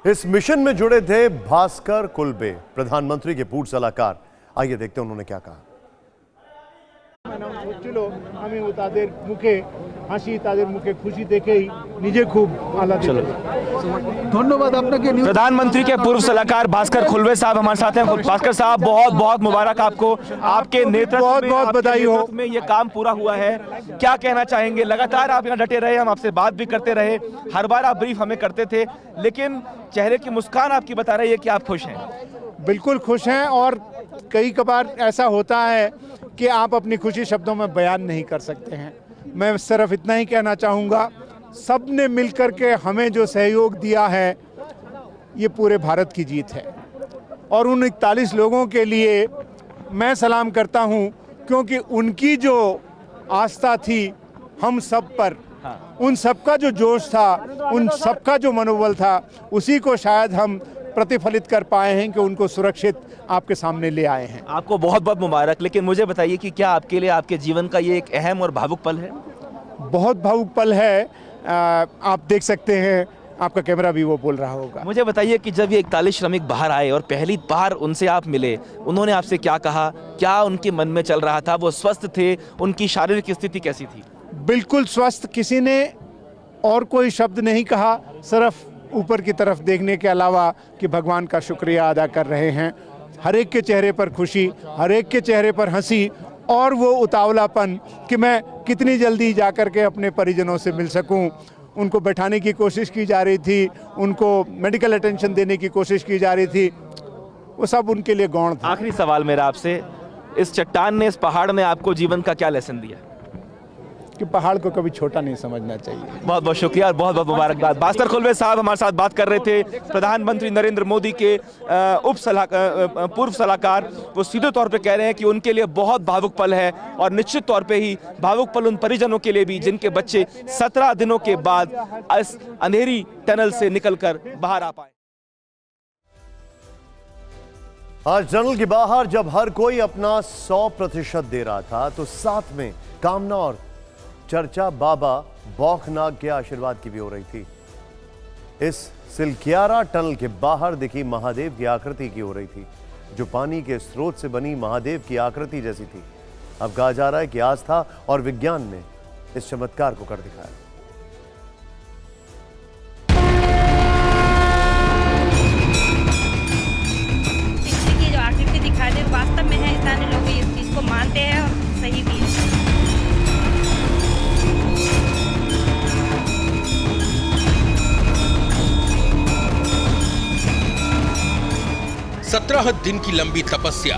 इस मिशन में जुड़े थे भास्कर कुलबे, प्रधानमंत्री के पूर्व सलाहकार। आइए देखते हैं उन्होंने क्या कहा। আমি তাদের মুখে হাসি, তাদের মুখে খুশি দেখেই নিজে খুব আলাদা। धन्यवाद আপনাকে। प्रधानमंत्री के पूर्व सलाहकार भास्कर कुलबे साहब हमारे साथ हैं। भास्कर साहब, बहुत बहुत मुबारक आपको, आपके नेतृत्व बहुत बहुत बधाई हो में ये काम पूरा हुआ है। क्या कहना चाहेंगे? लगातार आप यहाँ डटे रहे, हम आपसे बात भी करते रहे, हर बार आप ब्रीफ हमें करते थे, लेकिन चेहरे की मुस्कान आपकी बता रही है कि आप खुश हैं। बिल्कुल खुश हैं, और कई बार ऐसा होता है कि आप अपनी खुशी शब्दों में बयान नहीं कर सकते हैं। मैं सिर्फ इतना ही कहना चाहूँगा, सब ने मिलकर के हमें जो सहयोग दिया है ये पूरे भारत की जीत है, और उन 41 लोगों के लिए मैं सलाम करता हूँ, क्योंकि उनकी जो आस्था थी हम सब पर, उन सबका जो जोश था, उन सबका जो मनोबल था, उसी को शायद हम प्रतिफलित कर पाए हैं कि उनको सुरक्षित आपके सामने ले आए हैं। आपको बहुत बहुत मुबारक। लेकिन मुझे बताइए कि क्या आपके लिए आपके जीवन का ये एक अहम और भावुक पल है? बहुत भावुक पल है। आप देख सकते हैं, आपका कैमरा भी वो बोल रहा होगा। मुझे बताइए कि जब ये 41 श्रमिक बाहर आए और पहली बार उनसे आप मिले, उन्होंने आपसे क्या कहा? क्या उनके मन में चल रहा था? वो स्वस्थ थे? उनकी शारीरिक स्थिति कैसी थी? बिल्कुल स्वस्थ। किसी ने और कोई शब्द नहीं कहा, सिर्फ ऊपर की तरफ देखने के अलावा कि भगवान का शुक्रिया अदा कर रहे हैं। हर एक के चेहरे पर खुशी, हर एक के चेहरे पर हंसी, और वो उतावलापन कि मैं कितनी जल्दी जाकर के अपने परिजनों से मिल सकूं। उनको बैठाने की कोशिश की जा रही थी, उनको मेडिकल अटेंशन देने की कोशिश की जा रही थी, वो सब उनके लिए गौण था। आखिरी सवाल मेरा आपसे, इस चट्टान ने, इस पहाड़ ने आपको जीवन का क्या लेसन दिया? कि पहाड़ को कभी छोटा नहीं समझना चाहिए। बहुत बहुत शुक्रिया और बहुत बहुत मुबारकबाद। भास्कर कुलबे साहब हमारे साथ बात कर रहे थे, प्रधानमंत्री नरेंद्र मोदी के पूर्व सलाहकार। वो सीधे तौर पे कह रहे हैं कि उनके लिए बहुत भावुक पल है, और निश्चित तौर पे ही भावुक पल उन परिजनों के लिए भी जिनके बच्चे 17 दिनों के बाद इस अंधेरी टनल से निकलकर बाहर आ पाए। आज टनल के बाहर जब हर कोई अपना 100% दे रहा था, तो साथ में कामना और चर्चा बाबा बौखनाग के आशीर्वाद की भी हो रही थी। इस सिलक्यारा टनल के बाहर दिखी महादेव की आकृति की हो रही थी, जो पानी के स्रोत से बनी महादेव की आकृति जैसी थी। अब कहा जा रहा है कि आस्था और विज्ञान ने इस चमत्कार को कर दिखाया। की जो आकृति दिखाई दे वास्तव में है, स्थानीय लोग इस चीज को मानते हैं और सही भी है। 17 दिन की लंबी तपस्या,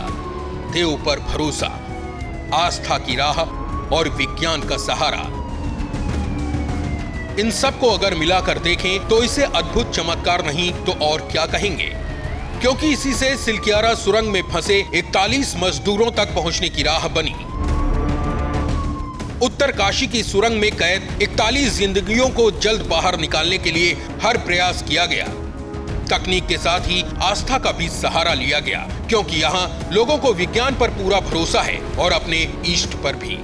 देव पर भरोसा, आस्था की राह और विज्ञान का सहारा, इन सब को अगर मिलाकर देखें तो इसे अद्भुत चमत्कार नहीं तो और क्या कहेंगे, क्योंकि इसी से सिलक्यारा सुरंग में फंसे 41 मजदूरों तक पहुंचने की राह बनी। उत्तर काशी की सुरंग में कैद 41 जिंदगियों को जल्द बाहर निकालने के लिए हर प्रयास किया गया। तकनीक के साथ ही आस्था का भी सहारा लिया गया, क्योंकि यहाँ लोगों को विज्ञान पर पूरा भरोसा है और अपने इष्ट पर भी।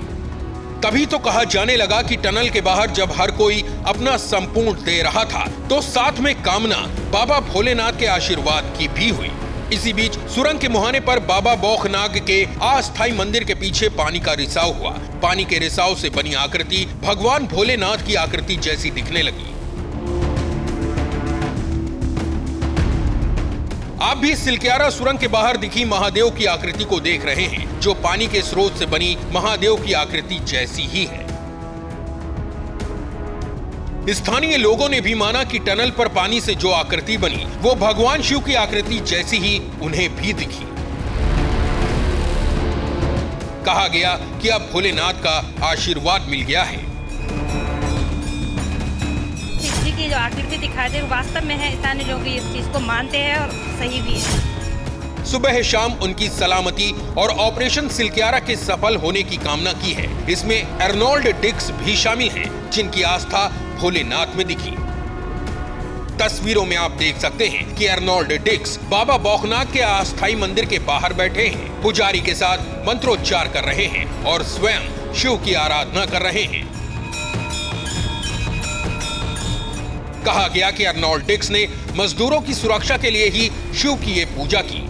तभी तो कहा जाने लगा कि टनल के बाहर जब हर कोई अपना संपूर्ण दे रहा था, तो साथ में कामना बाबा भोलेनाथ के आशीर्वाद की भी हुई। इसी बीच सुरंग के मुहाने पर बाबा बौखनाग के अस्थायी मंदिर के पीछे पानी का रिसाव हुआ। पानी के रिसाव से बनी आकृति भगवान भोलेनाथ की आकृति जैसी दिखने लगी। आप भी सिलक्यारा सुरंग के बाहर दिखी महादेव की आकृति को देख रहे हैं, जो पानी के स्रोत से बनी महादेव की आकृति जैसी ही है। स्थानीय लोगों ने भी माना कि टनल पर पानी से जो आकृति बनी, वो भगवान शिव की आकृति जैसी ही उन्हें भी दिखी। कहा गया कि अब भोलेनाथ का आशीर्वाद मिल गया है। की जो आकृति दिखाई दे वास्तव में है, स्थानीय लोग इस चीज को मानते हैं और सही भी है। सुबह शाम उनकी सलामती और ऑपरेशन सिलक्यारा के सफल होने की कामना की है। इसमें अर्नोल्ड डिक्स भी शामिल हैं, जिनकी आस्था भोलेनाथ में दिखी। तस्वीरों में आप देख सकते हैं कि अर्नोल्ड डिक्स बाबा बौखनाग के अस्थायी मंदिर के बाहर बैठे हैं, पुजारी के साथ मंत्रोच्चार कर रहे हैं और स्वयं शिव की आराधना कर रहे हैं। कहा गया कि अर्नोल्ड डिक्स ने मजदूरों की सुरक्षा के लिए ही शिव की ये पूजा की।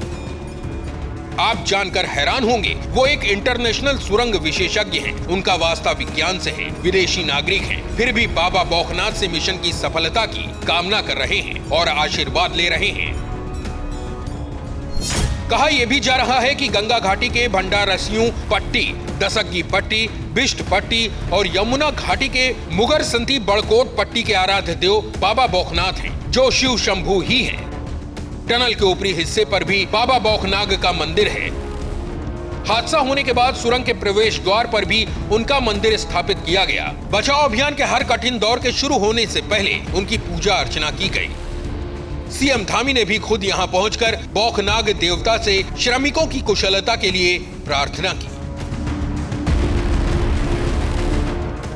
आप जानकर हैरान होंगे, वो एक इंटरनेशनल सुरंग विशेषज्ञ हैं। उनका वास्ता विज्ञान से है, विदेशी नागरिक हैं, फिर भी बाबा बौखनाथ से मिशन की सफलता की कामना कर रहे हैं और आशीर्वाद ले रहे हैं। कहा यह भी जा रहा है कि गंगा घाटी के भंडारसियों पट्टी, दशक पट्टी, बिष्ट पट्टी और यमुना घाटी के मुगर संती बड़कोट पट्टी के आराध्य देव बाबा बौखनाथ हैं, जो शिव शंभू ही हैं। टनल के ऊपरी हिस्से पर भी बाबा बौखनाग का मंदिर है। हादसा होने के बाद सुरंग के प्रवेश द्वार पर भी उनका मंदिर स्थापित किया गया। बचाव अभियान के हर कठिन दौर के शुरू होने से पहले उनकी पूजा अर्चना की गई। सीएम धामी ने भी खुद यहां पहुंचकर बौखनाग देवता से श्रमिकों की कुशलता के लिए प्रार्थना की।